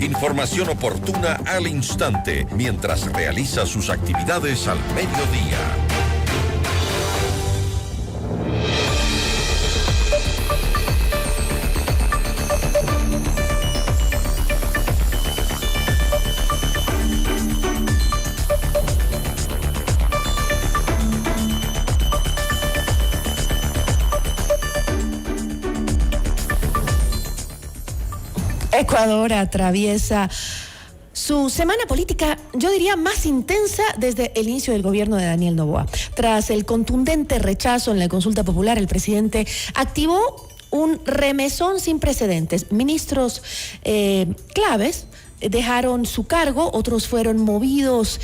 Información oportuna al instante mientras realiza sus actividades al mediodía. Ecuador atraviesa su semana política, yo diría, más intensa desde el inicio del gobierno de Daniel Noboa. Tras el contundente rechazo en la consulta popular, el presidente activó un remesón sin precedentes. Ministros claves dejaron su cargo, otros fueron movidos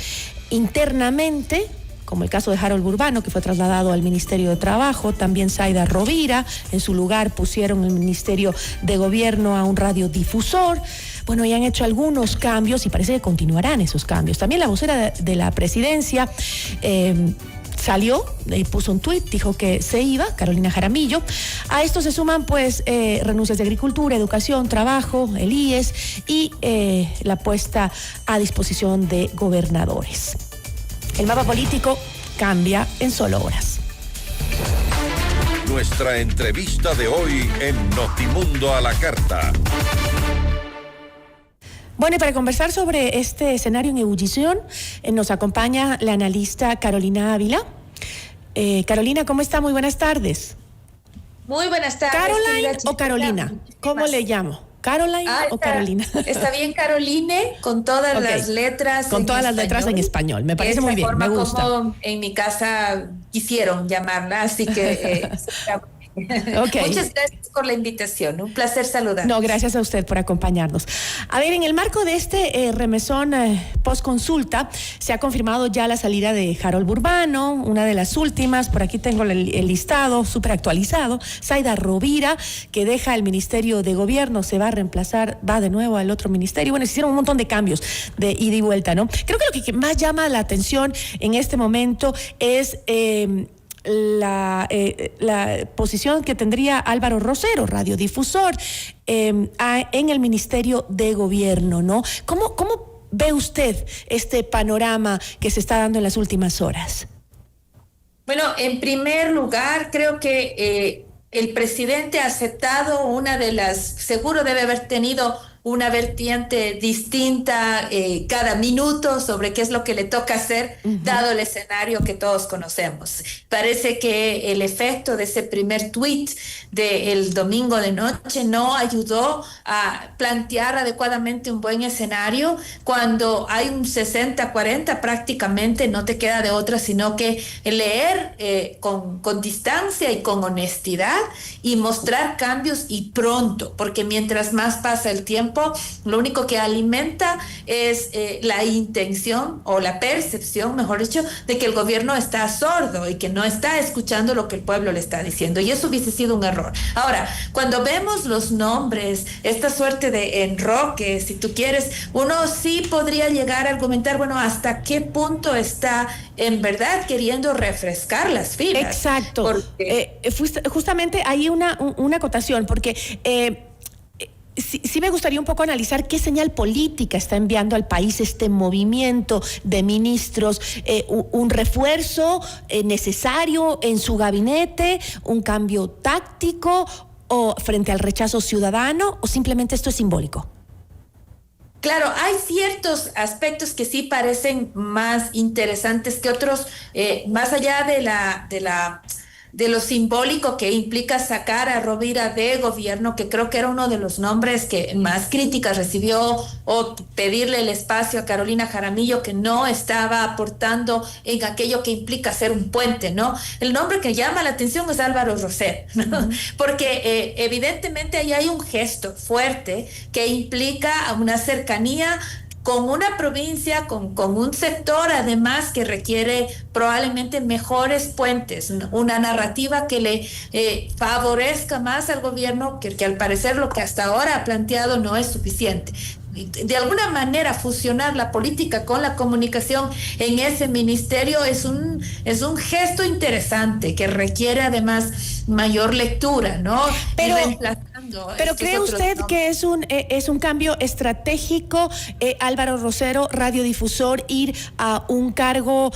internamente, como el caso de Harold Burbano, que fue trasladado al Ministerio de Trabajo, también Zaida Rovira. En su lugar pusieron el Ministerio de Gobierno a un radiodifusor. Bueno, y han hecho algunos cambios y parece que continuarán esos cambios. También la vocera de la presidencia salió y puso un tuit, dijo que se iba, Carolina Jaramillo. A esto se suman pues renuncias de Agricultura, Educación, Trabajo, el IES y la puesta a disposición de gobernadores. El mapa político cambia en solo horas. Nuestra entrevista de hoy en Notimundo a la Carta. Bueno, y para conversar sobre este escenario en ebullición, nos acompaña la analista Carolina Ávila. Carolina, ¿cómo está? Muy buenas tardes. Muy buenas tardes. ¿Caroline o Carolina? ¿Cómo le llamo? ¿Caroline o Carolina? Está bien, Caroline, con todas las letras. Con todas las letras en español. Me parece muy bien, me gusta. Como en mi casa quisieron llamarla, así que... Okay. Muchas gracias por la invitación, un placer saludar. No, gracias a usted por acompañarnos. A ver, en el marco de este remesón post-consulta, se ha confirmado ya la salida de Harold Burbano, una de las últimas, por aquí tengo el listado súper actualizado, Zaida Rovira, que deja el Ministerio de Gobierno, se va a reemplazar, va de nuevo al otro ministerio. Bueno, se hicieron un montón de cambios de ida y vuelta, ¿no? Creo que lo que más llama la atención en este momento es... la posición que tendría Álvaro Rosero, radiodifusor, en el Ministerio de Gobierno, ¿no? ¿Cómo ve usted este panorama que se está dando en las últimas horas? Bueno, en primer lugar, creo que el presidente ha aceptado una de las, seguro debe haber tenido una vertiente distinta cada minuto sobre qué es lo que le toca hacer, dado el escenario que todos conocemos. Parece que el efecto de ese primer tuit del domingo de noche no ayudó a plantear adecuadamente un buen escenario. Cuando hay un 60-40 prácticamente no te queda de otra sino que leer con distancia y con honestidad y mostrar cambios y pronto, porque mientras más pasa el tiempo, lo único que alimenta es la intención o la percepción, mejor dicho, de que el gobierno está sordo y que no está escuchando lo que el pueblo le está diciendo, y eso hubiese sido un error. Ahora, cuando vemos los nombres, esta suerte de enroque, si tú quieres, uno sí podría llegar a argumentar, bueno, hasta qué punto está en verdad queriendo refrescar las filas. Exacto. Porque... justamente hay una acotación, porque... Sí me gustaría un poco analizar qué señal política está enviando al país este movimiento de ministros, un refuerzo necesario en su gabinete, un cambio táctico o frente al rechazo ciudadano, o simplemente esto es simbólico. Claro, hay ciertos aspectos que sí parecen más interesantes que otros, más allá de lo simbólico que implica sacar a Rovira de gobierno, que creo que era uno de los nombres que más críticas recibió, o pedirle el espacio a Carolina Jaramillo, que no estaba aportando en aquello que implica ser un puente, ¿no? El nombre que llama la atención es Álvaro Rosero, ¿no? Porque evidentemente ahí hay un gesto fuerte que implica una cercanía con una provincia, con un sector además que requiere probablemente mejores puentes, una narrativa que le favorezca más al gobierno, que al parecer lo que hasta ahora ha planteado no es suficiente. De alguna manera fusionar la política con la comunicación en ese ministerio es un gesto interesante que requiere además mayor lectura, ¿no? Pero ¿no? Pero Estos ¿cree otros usted no. que es un cambio estratégico, Álvaro Rosero, radiodifusor, ir a un cargo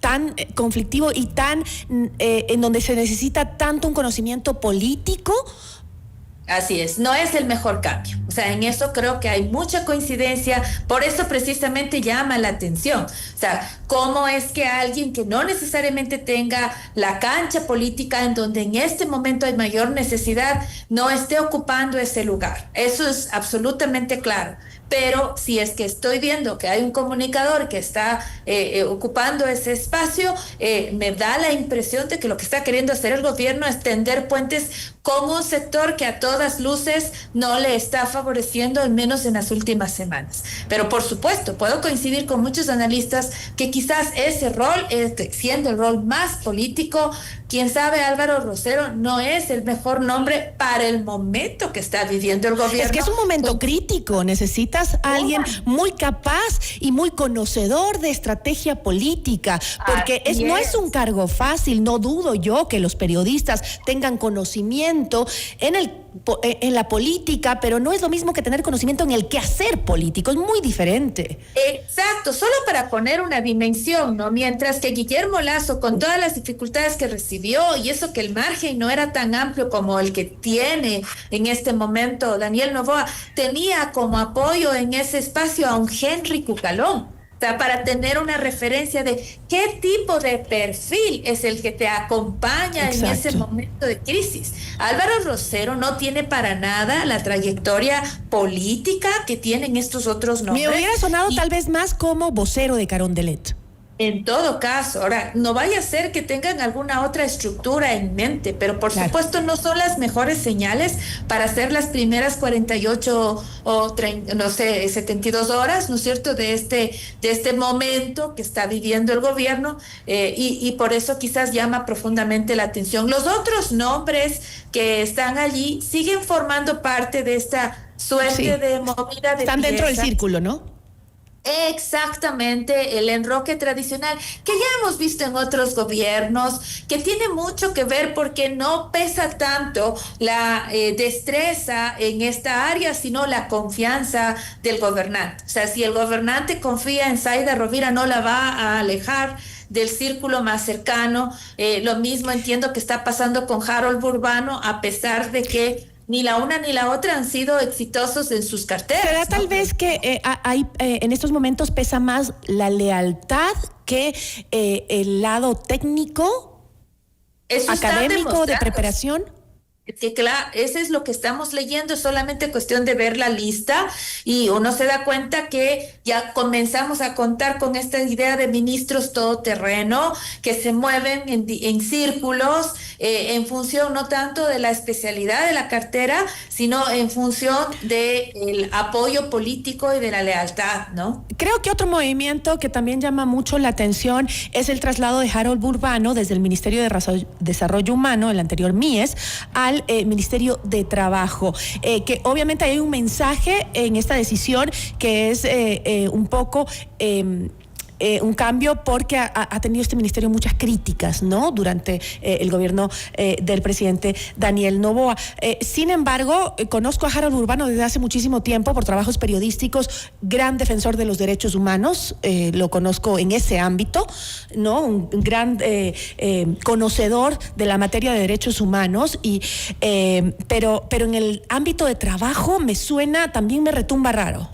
tan conflictivo y tan en donde se necesita tanto un conocimiento político? Así es, no es el mejor cambio. O sea, en eso creo que hay mucha coincidencia, por eso precisamente llama la atención. O sea, cómo es que alguien que no necesariamente tenga la cancha política en donde en este momento hay mayor necesidad, no esté ocupando ese lugar. Eso es absolutamente claro. Pero si es que estoy viendo que hay un comunicador que está ocupando ese espacio, me da la impresión de que lo que está queriendo hacer el gobierno es tender puentes con un sector que a todas luces no le está favoreciendo, al menos en las últimas semanas. Pero por supuesto, puedo coincidir con muchos analistas que quizás ese rol, siendo el rol más político, quién sabe, Álvaro Rosero no es el mejor nombre para el momento que está viviendo el gobierno. Es que es un momento crítico, necesitas a alguien muy capaz y muy conocedor de estrategia política, porque no es un cargo fácil. No dudo yo que los periodistas tengan conocimiento en la política, pero no es lo mismo que tener conocimiento en el quehacer político, es muy diferente. Exacto, solo para poner una dimensión, ¿no? Mientras que Guillermo Lasso, con todas las dificultades que recibió, y eso que el margen no era tan amplio como el que tiene en este momento Daniel Noboa, tenía como apoyo en ese espacio a un Henry Cucalón. O sea, para tener una referencia de qué tipo de perfil es el que te acompaña en ese momento de crisis. Álvaro Rosero no tiene para nada la trayectoria política que tienen estos otros nombres. Me hubiera sonado tal vez más como vocero de Carondelet. En todo caso, ahora, no vaya a ser que tengan alguna otra estructura en mente, pero por supuesto no son las mejores señales para hacer las primeras 48 o 30, no sé, 72 horas, ¿no es cierto?, de este momento que está viviendo el gobierno, y por eso quizás llama profundamente la atención. Los otros nombres que están allí siguen formando parte de esta suerte de movida de están dentro del pieza. círculo, ¿no? Exactamente, el enroque tradicional que ya hemos visto en otros gobiernos, que tiene mucho que ver porque no pesa tanto la destreza en esta área, sino la confianza del gobernante. O sea, si el gobernante confía en Zaida Rovira, no la va a alejar del círculo más cercano. Lo mismo entiendo que está pasando con Harold Burbano, a pesar de que ni la una ni la otra han sido exitosos en sus carteras. ¿Será tal vez que en estos momentos pesa más la lealtad que el lado técnico, académico, de preparación? Que claro, eso es lo que estamos leyendo, es solamente cuestión de ver la lista y uno se da cuenta que ya comenzamos a contar con esta idea de ministros todoterreno que se mueven en círculos en función no tanto de la especialidad de la cartera, sino en función del apoyo político y de la lealtad, ¿no? Creo que otro movimiento que también llama mucho la atención es el traslado de Harold Burbano desde el Ministerio de Desarrollo Humano, el anterior MIES, al Ministerio de Trabajo, que obviamente hay un mensaje en esta decisión que es un poco un cambio porque ha tenido este ministerio muchas críticas, ¿no?, durante el gobierno del presidente Daniel Noboa. Sin embargo, conozco a Harold Burbano desde hace muchísimo tiempo por trabajos periodísticos, gran defensor de los derechos humanos, lo conozco en ese ámbito, ¿no?, un gran conocedor de la materia de derechos humanos, pero en el ámbito de trabajo también me retumba raro.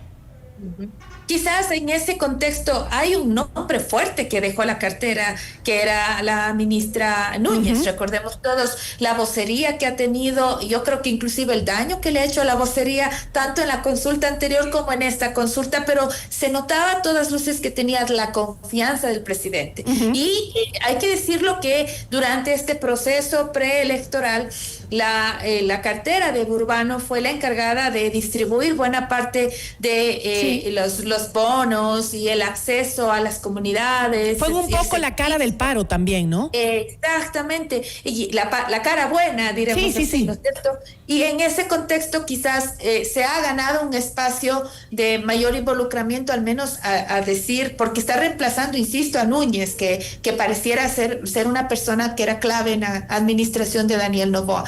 Quizás en ese contexto hay un nombre fuerte que dejó la cartera, que era la ministra Núñez. Recordemos todos la vocería que ha tenido, yo creo que inclusive el daño que le ha hecho a la vocería, tanto en la consulta anterior como en esta consulta, pero se notaba a todas luces que tenía la confianza del presidente. Y hay que decirlo que durante este proceso preelectoral, la cartera de Burbano fue la encargada de distribuir buena parte de los bonos y el acceso a las comunidades. Fue un poco la cara del paro también, ¿no? Exactamente, y la cara buena, diremos así, ¿no es cierto? Y en ese contexto quizás se ha ganado un espacio de mayor involucramiento, al menos a decir, porque está reemplazando, insisto, a Núñez, que pareciera ser una persona que era clave en la administración de Daniel Noboa.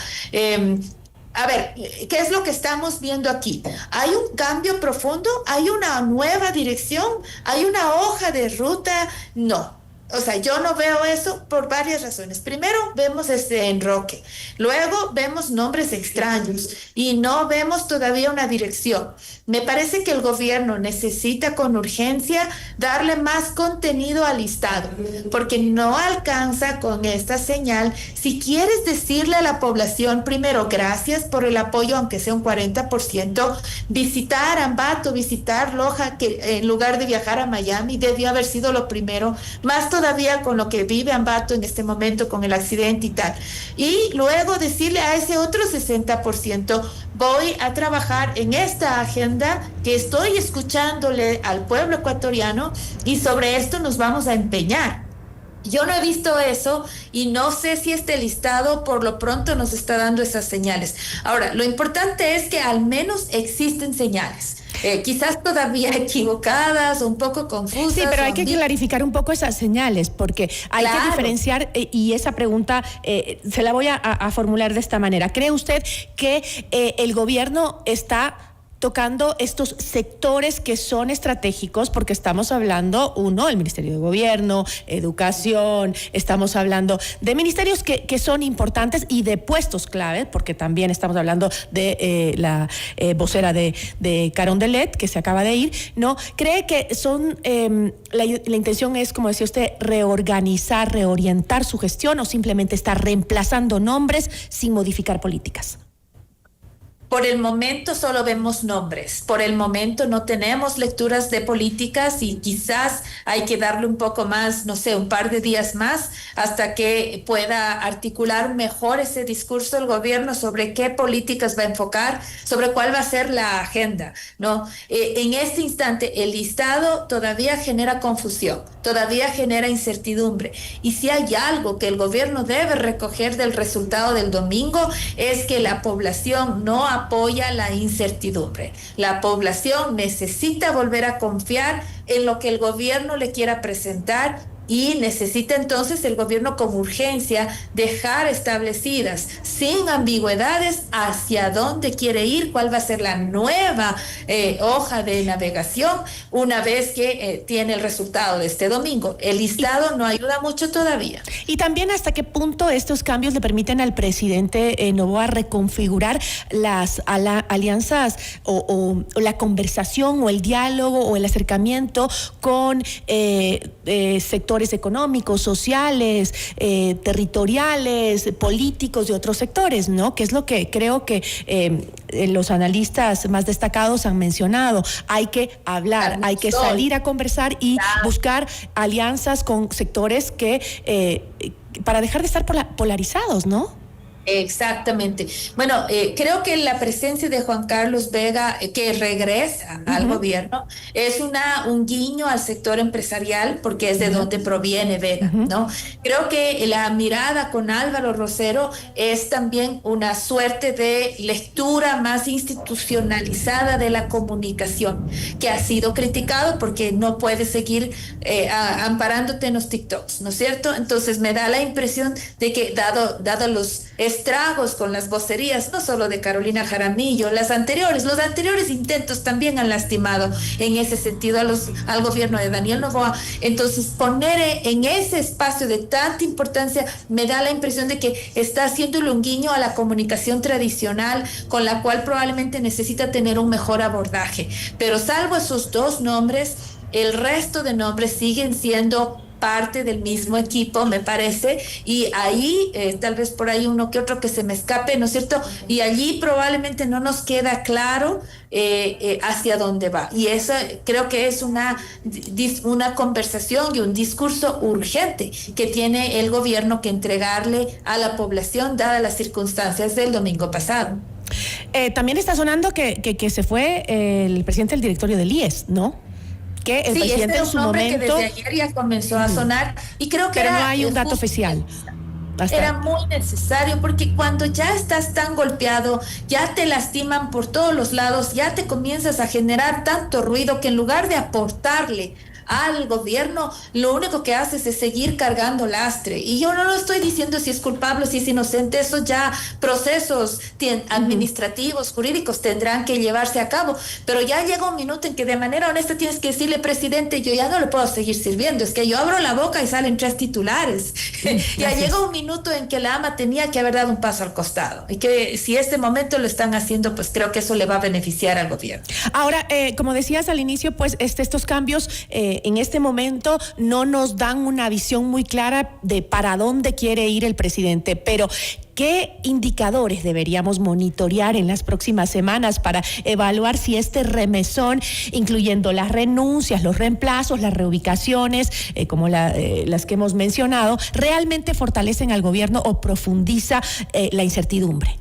A ver, ¿qué es lo que estamos viendo aquí? ¿Hay un cambio profundo? ¿Hay una nueva dirección? ¿Hay una hoja de ruta? No. O sea, yo no veo eso por varias razones. Primero, vemos este enroque. Luego, vemos nombres extraños y no vemos todavía una dirección. Me parece que el gobierno necesita con urgencia darle más contenido al listado, porque no alcanza con esta señal. Si quieres decirle a la población, primero, gracias por el apoyo, aunque sea un 40%, visitar Ambato, visitar Loja, que en lugar de viajar a Miami, debió haber sido lo primero, más todavía con lo que vive Ambato en este momento, con el accidente y tal. Y luego decirle a ese otro 60%, voy a trabajar en esta agenda que estoy escuchándole al pueblo ecuatoriano y sobre esto nos vamos a empeñar. Yo no he visto eso y no sé si este listado por lo pronto nos está dando esas señales. Ahora, lo importante es que al menos existen señales. Quizás todavía equivocadas o un poco confusas. Sí, pero hay que clarificar un poco esas señales, porque hay que diferenciar, y esa pregunta se la voy a formular de esta manera. ¿Cree usted que el gobierno está tocando estos sectores que son estratégicos? Porque estamos hablando, el Ministerio de Gobierno, Educación, estamos hablando de ministerios que son importantes y de puestos clave, porque también estamos hablando de la vocera de Carondelet, que se acaba de ir, ¿no? ¿Cree que son, la intención es, como decía usted, reorganizar, reorientar su gestión, o simplemente estar reemplazando nombres sin modificar políticas? Por el momento solo vemos nombres, por el momento no tenemos lecturas de políticas y quizás hay que darle un poco más, no sé, un par de días más hasta que pueda articular mejor ese discurso del gobierno sobre qué políticas va a enfocar, sobre cuál va a ser la agenda, ¿no? En este instante el listado todavía genera confusión, todavía genera incertidumbre, y si hay algo que el gobierno debe recoger del resultado del domingo es que la población no apoya la incertidumbre. La población necesita volver a confiar en lo que el gobierno le quiera presentar, y necesita entonces el gobierno con urgencia dejar establecidas sin ambigüedades hacia dónde quiere ir, cuál va a ser la nueva hoja de navegación una vez que tiene el resultado de este domingo. El listado no ayuda mucho todavía. Y también hasta qué punto estos cambios le permiten al presidente Noboa reconfigurar las alianzas o la conversación o el diálogo o el acercamiento con sectores económicos, sociales, territoriales, políticos de otros sectores, ¿no? Que es lo que creo que los analistas más destacados han mencionado. Hay que hablar, hay que salir a conversar y buscar alianzas con sectores que para dejar de estar polarizados, ¿no? Exactamente. Bueno, creo que la presencia de Juan Carlos Vega, que regresa al gobierno, es un guiño al sector empresarial, porque es de donde proviene Vega, ¿no? Creo que la mirada con Álvaro Rosero es también una suerte de lectura más institucionalizada de la comunicación, que ha sido criticado porque no puedes seguir amparándote en los TikToks, ¿no es cierto? Entonces me da la impresión de que dado los estragos con las vocerías, no solo de Carolina Jaramillo, los anteriores intentos también han lastimado en ese sentido al gobierno de Daniel Noboa. Entonces, poner en ese espacio de tanta importancia me da la impresión de que está haciéndole un guiño a la comunicación tradicional, con la cual probablemente necesita tener un mejor abordaje. Pero salvo esos dos nombres, el resto de nombres siguen siendo parte del mismo equipo, me parece, y ahí tal vez por ahí uno que otro que se me escape, ¿no es cierto? Y allí probablemente no nos queda claro hacia dónde va, y eso creo que es una conversación y un discurso urgente que tiene el gobierno que entregarle a la población, dadas las circunstancias del domingo pasado. También está sonando que se fue el presidente del directorio del IES, ¿no? Que el presidente en su momento, que desde ayer ya comenzó a sonar, y creo que pero no hay un dato oficial. Era muy necesario, porque cuando ya estás tan golpeado, ya te lastiman por todos los lados, ya te comienzas a generar tanto ruido que en lugar de aportarle al gobierno, lo único que hace es seguir cargando lastre. Y yo no lo estoy diciendo si es culpable o si es inocente, eso ya procesos administrativos, jurídicos tendrán que llevarse a cabo, pero ya llega un minuto en que de manera honesta tienes que decirle, presidente, yo ya no le puedo seguir sirviendo, es que yo abro la boca y salen 3 titulares. Ya llega un minuto en que la AMA tenía que haber dado un paso al costado, y que si este momento lo están haciendo, pues creo que eso le va a beneficiar al gobierno. Ahora, como decías al inicio, pues estos cambios en este momento no nos dan una visión muy clara de para dónde quiere ir el presidente, pero ¿qué indicadores deberíamos monitorear en las próximas semanas para evaluar si este remesón, incluyendo las renuncias, los reemplazos, las reubicaciones, como las que hemos mencionado, realmente fortalecen al gobierno o profundiza la incertidumbre?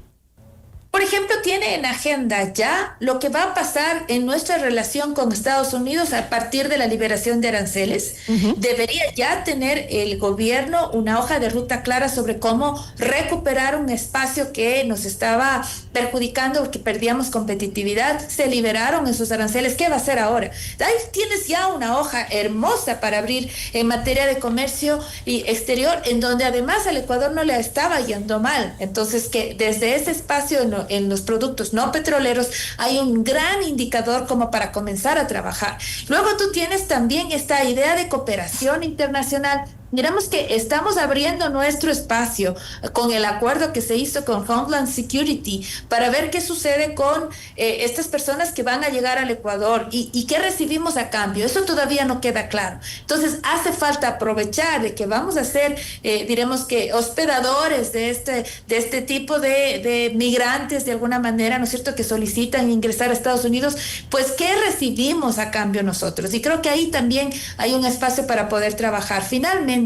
Por ejemplo, tiene en agenda ya lo que va a pasar en nuestra relación con Estados Unidos a partir de la liberación de aranceles. Debería ya tener el gobierno una hoja de ruta clara sobre cómo recuperar un espacio que nos estaba perjudicando porque perdíamos competitividad. Se liberaron esos aranceles. ¿Qué va a hacer ahora? Ahí tienes ya una hoja hermosa para abrir en materia de comercio y exterior, en donde además al Ecuador no le estaba yendo mal. Entonces, que desde ese espacio en los productos no petroleros hay un gran indicador como para comenzar a trabajar. Luego tú tienes también esta idea de cooperación internacional. Miramos que estamos abriendo nuestro espacio con el acuerdo que se hizo con Homeland Security para ver qué sucede con estas personas que van a llegar al Ecuador y qué recibimos a cambio. Eso todavía no queda claro. Entonces hace falta aprovechar de que vamos a ser, diremos que hospedadores de este tipo de migrantes de alguna manera, ¿no es cierto?, que solicitan ingresar a Estados Unidos, pues qué recibimos a cambio nosotros. Y creo que ahí también hay un espacio para poder trabajar. Finalmente,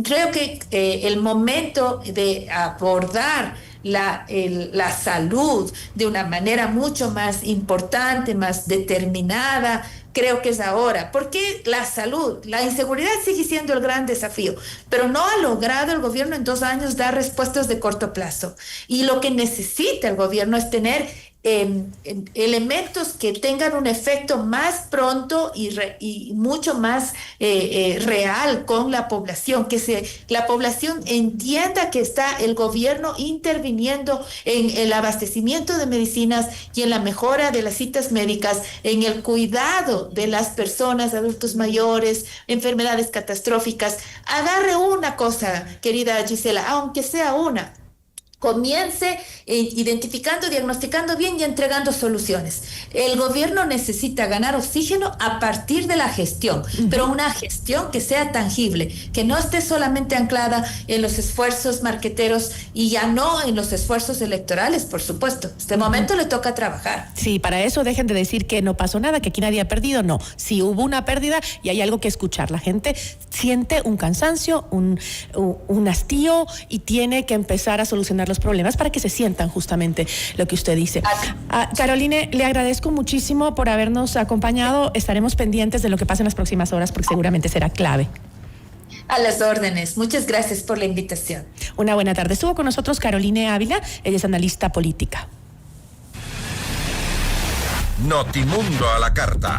creo que el momento de abordar la salud de una manera mucho más importante, más determinada, creo que es ahora, porque la salud, la inseguridad sigue siendo el gran desafío, pero no ha logrado el gobierno en 2 años dar respuestas de corto plazo. Y lo que necesita el gobierno es tener elementos que tengan un efecto más pronto y mucho más real con la población, que la población entienda que está el gobierno interviniendo en el abastecimiento de medicinas y en la mejora de las citas médicas, en el cuidado de las personas, adultos mayores, enfermedades catastróficas. Agarre una cosa, querida Gisela, aunque sea una. Comience identificando, diagnosticando bien y entregando soluciones. El gobierno necesita ganar oxígeno a partir de la gestión, pero una gestión que sea tangible, que no esté solamente anclada en los esfuerzos marqueteros y ya no en los esfuerzos electorales, por supuesto. Este momento le toca trabajar. Sí, para eso dejen de decir que no pasó nada, que aquí nadie ha perdido. No, sí hubo una pérdida y hay algo que escuchar. La gente siente un cansancio, un hastío y tiene que empezar a solucionar los problemas para que se sientan justamente lo que usted dice. Caroline, le agradezco muchísimo por habernos acompañado. Estaremos pendientes de lo que pase en las próximas horas porque seguramente será clave. A las órdenes. Muchas gracias por la invitación. Una buena tarde. Estuvo con nosotros Caroline Ávila, ella es analista política. Notimundo a la carta.